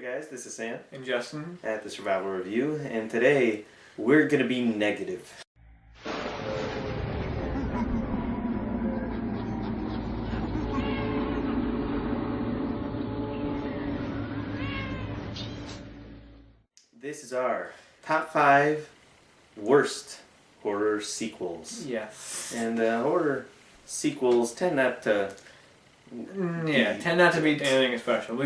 there guys, this is Sam and Justin at the Survival Review, and today we're going to be negative. This is our top 5 worst horror sequels. Yes. And horror sequels tend not to tend not to be anything special.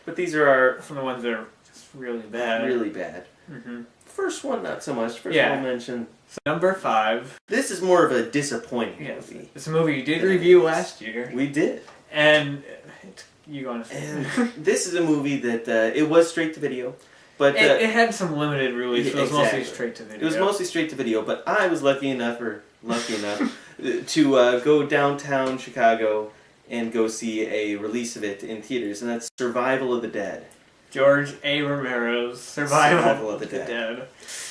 But these are our some of the ones that are just really bad. Really bad. Mm-hmm. First one, not so much. First one I'll mention. So number 5. This is more of a disappointing movie. It's a movie you did review last year. We did. And you go on. And this is a movie that it was straight to video. But it had some limited release, so it was mostly straight to video. It was mostly straight to video, but I was lucky enough to go downtown Chicago and go see a release of it in theaters, and that's Survival of the Dead. George A. Romero's Survival of the Dead.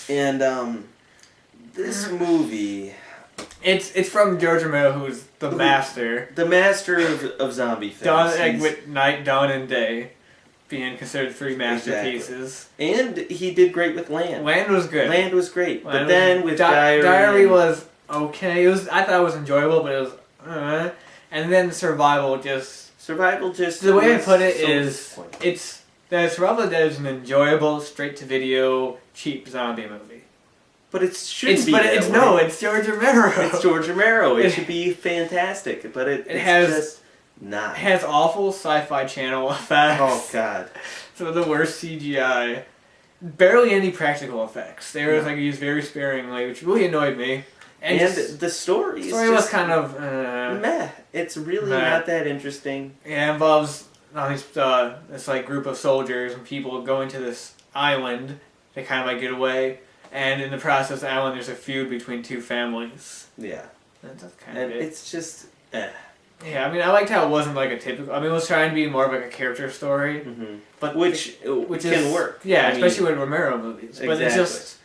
And this movie... It's from George Romero, who's the master. The master of zombie films. With night, dawn, and day being considered 3 masterpieces. Exactly. And he did great with Land. Land was good. Land was great. But then with Diary... Diary was okay. I thought it was enjoyable, but it was... And then Survival just... The way I put it is... The Survival of the Dead is an enjoyable, straight-to-video, cheap zombie movie. But it shouldn't be it's George Romero. It's George Romero. It should be fantastic, but it's just not. It has awful Sci-Fi Channel effects. Oh, God. Some of the worst CGI. Barely any practical effects. They were used very sparingly, which really annoyed me. And the story was kind of... meh. It's really not that interesting. Yeah, it involves this group of soldiers and people going to this island to kind of get away. And in the process of the island, there's a feud between 2 families. Yeah. That's kind of it. It's just... Yeah, I mean, I liked how it wasn't a typical... I mean, it was trying to be more of a character story. Mm-hmm. But which can work. Yeah, especially with Romero movies. Exactly. But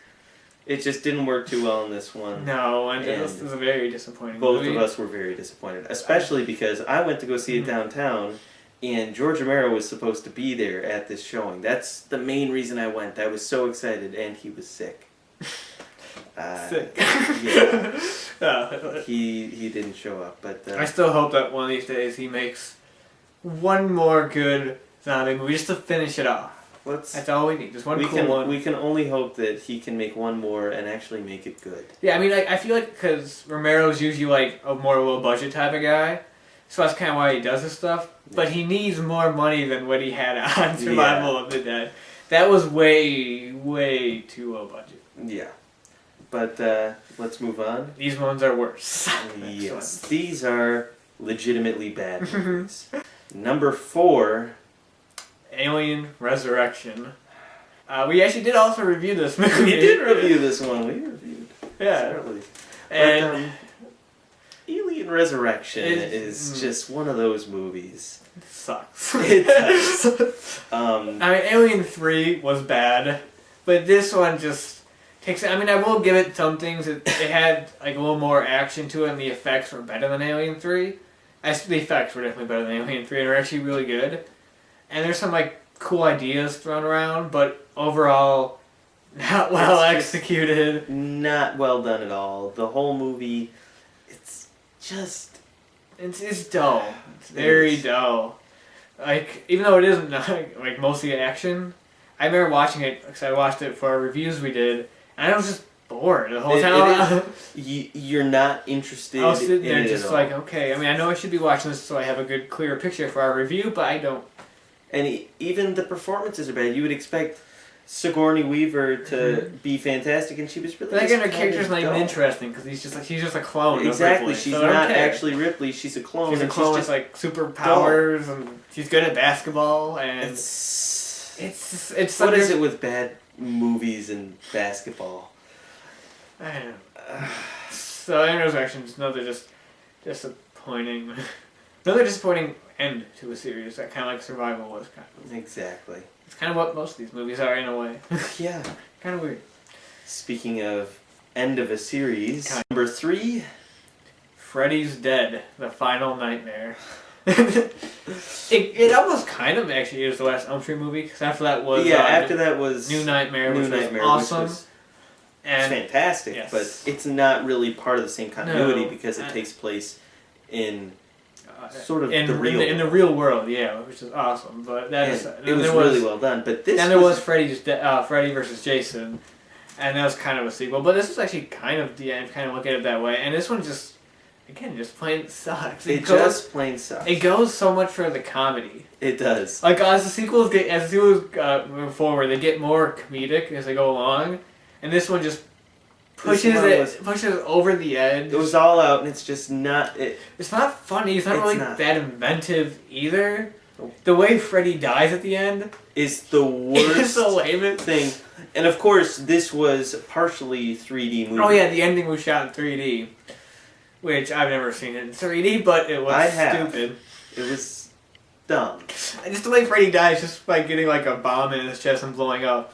it just didn't work too well in this one. No, and it was a very disappointing movie. Both of us were very disappointed. Especially because I went to go see it downtown, and George Romero was supposed to be there at this showing. That's the main reason I went. I was so excited, and he was sick. Sick. Yeah. He didn't show up, but I still hope that one of these days he makes one more good zombie movie just to finish it off. That's all we need. Just one cool one. We can only hope that he can make one more and actually make it good. Yeah, I mean, I feel because Romero's usually a more low budget type of guy, so that's kind of why he does this stuff. But he needs more money than what he had on Survival of the Dead. That was way, way too low budget. Yeah. But let's move on. These ones are worse. Yes. These are legitimately bad movies. Number 4... Alien Resurrection. We actually did also review this movie. We did review this one. We reviewed separately. And Alien Resurrection is just one of those movies. It sucks. It does. I mean, Alien 3 was bad, but this one just takes... I mean, I will give it some things. It had a little more action to it, and the effects were better than Alien 3. The effects were definitely better than Alien 3, and they're actually really good. And there's some cool ideas thrown around, but overall, not well executed. Not well done at all. The whole movie, it's just... It's dull. It's very dull. Even though it isn't mostly action, I remember watching it, because I watched it for our reviews we did, and I was just bored the whole time. You're not interested. I was sitting there just okay, I mean, I know I should be watching this so I have a good, clear picture for our review, but I don't. And even the performances are bad. You would expect Sigourney Weaver to be fantastic, and she was really. But again, her character's not even interesting because she's just a clone. Exactly, of Ripley, she's not actually Ripley. She's a clone. She's a clone with superpowers, and she's good at basketball. And it's what is it with bad movies and basketball? I don't know. So Alien Resurrection is another disappointing end to a series that kind of like Survival was kind of. Exactly. It's kind of what most of these movies are in a way. Yeah. Kind of weird. Speaking of end of a series, number 3, Freddys Dead, The Final Nightmare. It almost kind of actually is the last Elm Street movie, because after that was after that was New Nightmare, New which Nightmare, was awesome. which was and fantastic, yes. but it's not really part of the same continuity No, because it takes place in sort of in the real world, yeah, which is awesome. But that is it was really well done. But this then there was Freddy versus Jason, and that was kind of a sequel. But this was actually kind of the end. Kind of look at it that way, and this one just plain sucks. It just plain sucks. It goes so much for the comedy. It does. Like as the sequels move forward, they get more comedic as they go along, and this one just pushes over the edge. It was all out, and it's just not. It's not funny. It's not really that inventive either. The way Freddy dies at the end is the worst it's the lamest thing. And of course, this was partially 3D movie. Oh yeah, the ending was shot in 3D, which I've never seen it in 3D, but it was stupid. It was dumb. Just the way Freddy dies, just by getting like a bomb in his chest and blowing up.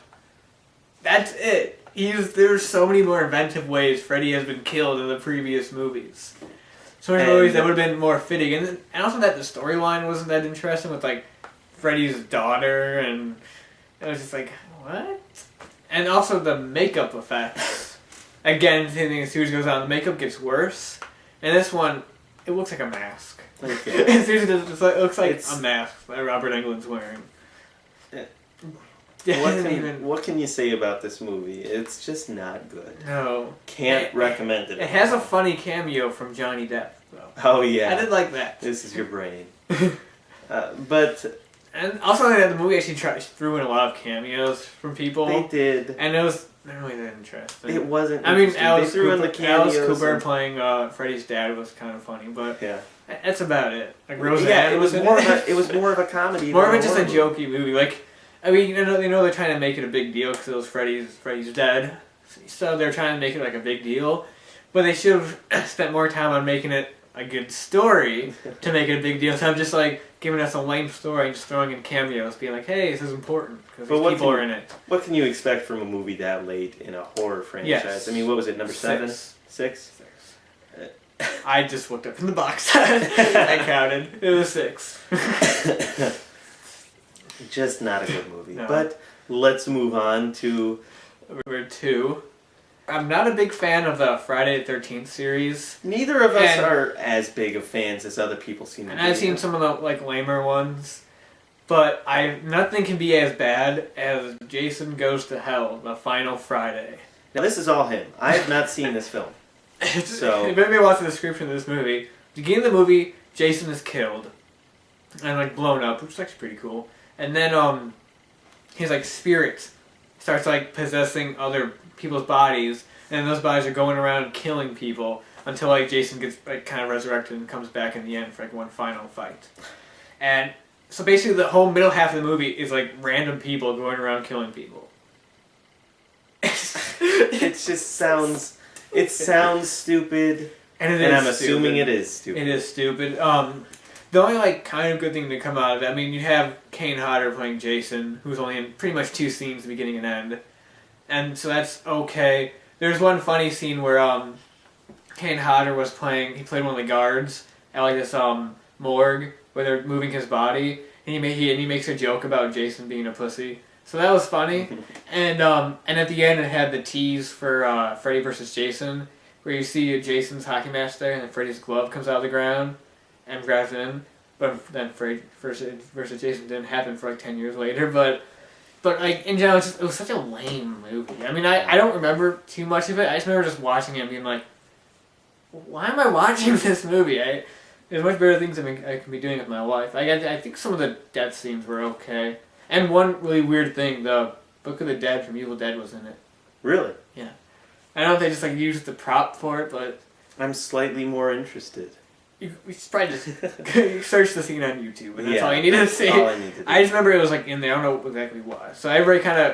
That's it. There's so many more inventive ways Freddy has been killed in the previous movies. So many movies that would have been more fitting, and also that the storyline wasn't that interesting with like Freddy's daughter, and it was just like what? And also the makeup effects. Again, the thing as soon as it goes on, the makeup gets worse. And this one, it looks like a mask. Okay. It looks like a mask that Robert Englund's wearing. What can you say about this movie? It's just not good. No. Can't recommend it. It has a funny cameo from Johnny Depp, though. Oh, yeah. I did like that. This is your brain. And also, the movie actually threw in a lot of cameos from people. They did. And it was not really that interesting. It wasn't. I mean, Alice Cooper playing Freddy's dad was kind of funny, but that's about it. Like Roseanne it was more of a comedy. More of a just a jokey movie. Like, I mean, you know they're trying to make it a big deal because it was Freddys Dead, so they're trying to make it like a big deal, but they should have spent more time on making it a good story to make it a big deal. So I'm just like giving us a lame story and just throwing in cameos, being like, "Hey, this is important because these people are in it." What can you expect from a movie that late in a horror franchise? Yes. I mean, what was it, number 7? 6? I just looked up in the box. I counted. It was 6. Just not a good movie. No. But let's move on to number 2. I'm not a big fan of the Friday the 13th series. Neither of us are as big of fans as other people seem to be. And I've seen some of the like lamer ones, but nothing can be as bad as Jason Goes to Hell, the final Friday. Now this is all him. I have not seen this film. So if anybody watched the description of this movie, beginning of the movie, Jason is killed and like blown up, which is actually pretty cool. And then his like spirit starts like possessing other people's bodies, and those bodies are going around killing people until like Jason gets like kind of resurrected and comes back in the end for like one final fight. And so basically the whole middle half of the movie is like random people going around killing people. It just sounds stupid, and I'm assuming it is stupid. It is stupid. The only like kind of good thing to come out of it, I mean, you have Kane Hodder playing Jason, who's only in pretty much 2 scenes, the beginning and end, and so that's okay. There's one funny scene where Kane Hodder he played one of the guards at like this morgue where they're moving his body, and he makes a joke about Jason being a pussy. So that was funny, and at the end it had the tease for Freddy versus Jason, where you see Jason's hockey mask there, and then Freddy's glove comes out of the ground and grabs it in, but then Freddy versus Jason didn't happen for like 10 years later, but like in general, it was such a lame movie. I mean, I don't remember too much of it. I just remember just watching it and being like, why am I watching this movie? There's much better things I can be doing with my life. I think some of the death scenes were okay. And one really weird thing, the Book of the Dead from Evil Dead was in it. Really? Yeah. I don't know if they just like used the prop for it, but I'm slightly more interested. We should probably just search the scene on YouTube, and that's all you need to see. All I need to do. I just remember it was like in there. I don't know exactly why. So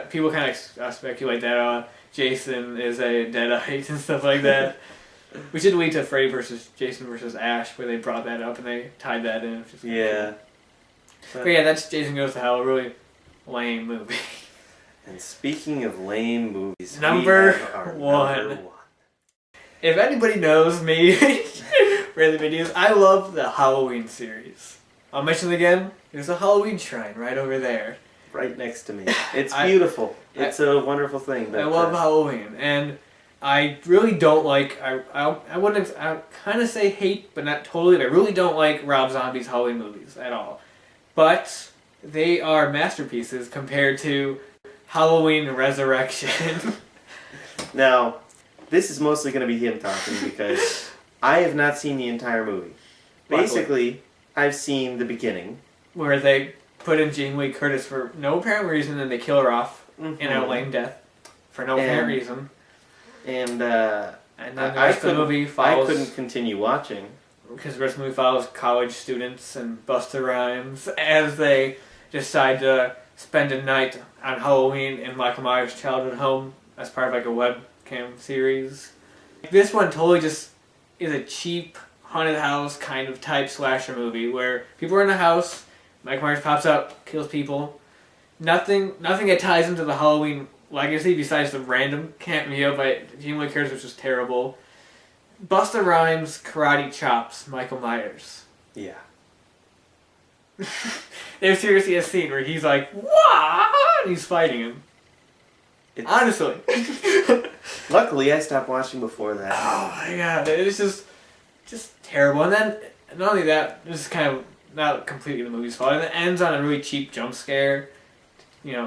people kind of speculate that Jason is a deadite and stuff like that. We should lead to Freddy versus Jason versus Ash, where they brought that up and they tied that in. Which is yeah. Cool. But yeah, that's Jason Goes to Hell. A really lame movie. And speaking of lame movies, number one. If anybody knows me for the videos, I love the Halloween series. I'll mention it again. There's a Halloween shrine right over there. Right next to me. It's beautiful. It's a wonderful thing. But, I love Halloween, and I really don't like. I wouldn't. I kind of say hate, but not totally. I really don't like Rob Zombie's Halloween movies at all. But they are masterpieces compared to Halloween Resurrection. Now, this is mostly going to be him talking because I have not seen the entire movie. Basically, I've seen the beginning. Where they put in Jamie Lee Curtis for no apparent reason and they kill her off in a lame death for no apparent reason. And then the rest of the movie follows... I couldn't continue watching. Because the rest of the movie follows college students and Busta Rhymes as they decide to spend a night on Halloween in Michael Myers' childhood home as part of like a webcam series. This one totally just is a cheap haunted house kind of type slasher movie where people are in a house, Michael Myers pops up, kills people. Nothing that ties into the Halloween legacy besides the random cameo by Jamie Lee Curtis, which was terrible. Busta Rhymes karate chops Michael Myers. Yeah. There's seriously a scene where he's like, "Wah!" and he's fighting him. Honestly. Luckily, I stopped watching before that. Oh my god, it's just terrible. And then, not only that, this is kind of not completely the movie's fault. And it ends on a really cheap jump scare,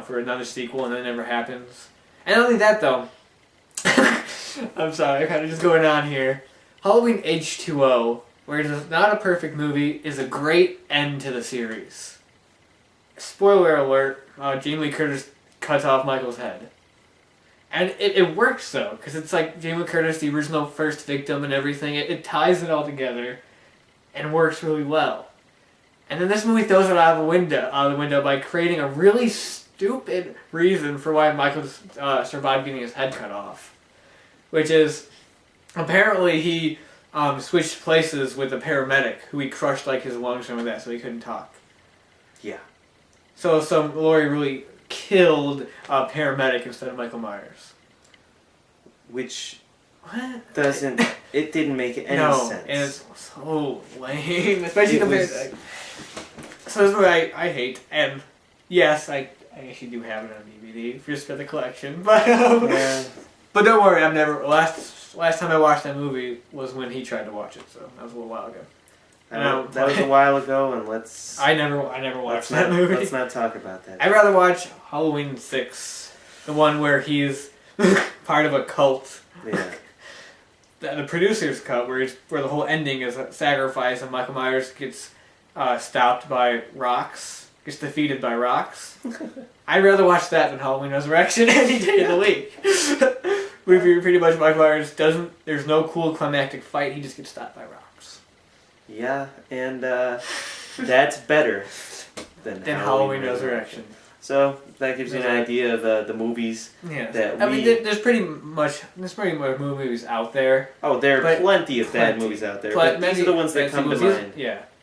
for another sequel, and then it never happens. And not only that, though, I'm sorry, I'm kind of just going on here. Halloween H2O, where it is not a perfect movie, is a great end to the series. Spoiler alert, Jamie Lee Curtis cuts off Michael's head. And it works, though, because it's like Jamie Lee Curtis, the original first victim and everything. It ties it all together and works really well. And then this movie throws it out of the window by creating a really stupid reason for why Michael survived getting his head cut off. Which is, apparently he switched places with a paramedic who he crushed like his lungs and that, so he couldn't talk. Yeah. So Laurie really killed a paramedic instead of Michael Myers. Which What? It didn't make any sense. And it's so lame, especially compared to... So this is what I hate, and yes, I actually do have it on DVD just for the collection, but yeah. But don't worry, I've never... Last time I watched that movie was when he tried to watch it, so that was a little while ago. That was a while ago, and let's... I never watched that movie. Let's not talk about that. I'd rather watch Halloween 6, the one where he's part of a cult. Yeah. The producer's cut, where the whole ending is a sacrifice, and Michael Myers gets stopped by rocks, gets defeated by rocks. I'd rather watch that than Halloween Resurrection any day of the week. Where pretty much Michael Myers there's no cool climactic fight, he just gets stopped by rocks. Yeah, and that's better than Halloween Resurrection. So that gives you an idea of the movies that we... I mean, there's pretty much movies out there. Oh, there are plenty of bad movies out there, but these are the ones that come to mind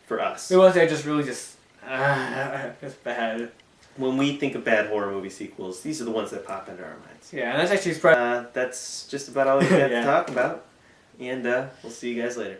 for us. The ones that just really just bad. When we think of bad horror movie sequels, these are the ones that pop into our minds. Yeah, and that's actually... That's just about all we have to talk about, and we'll see you guys later.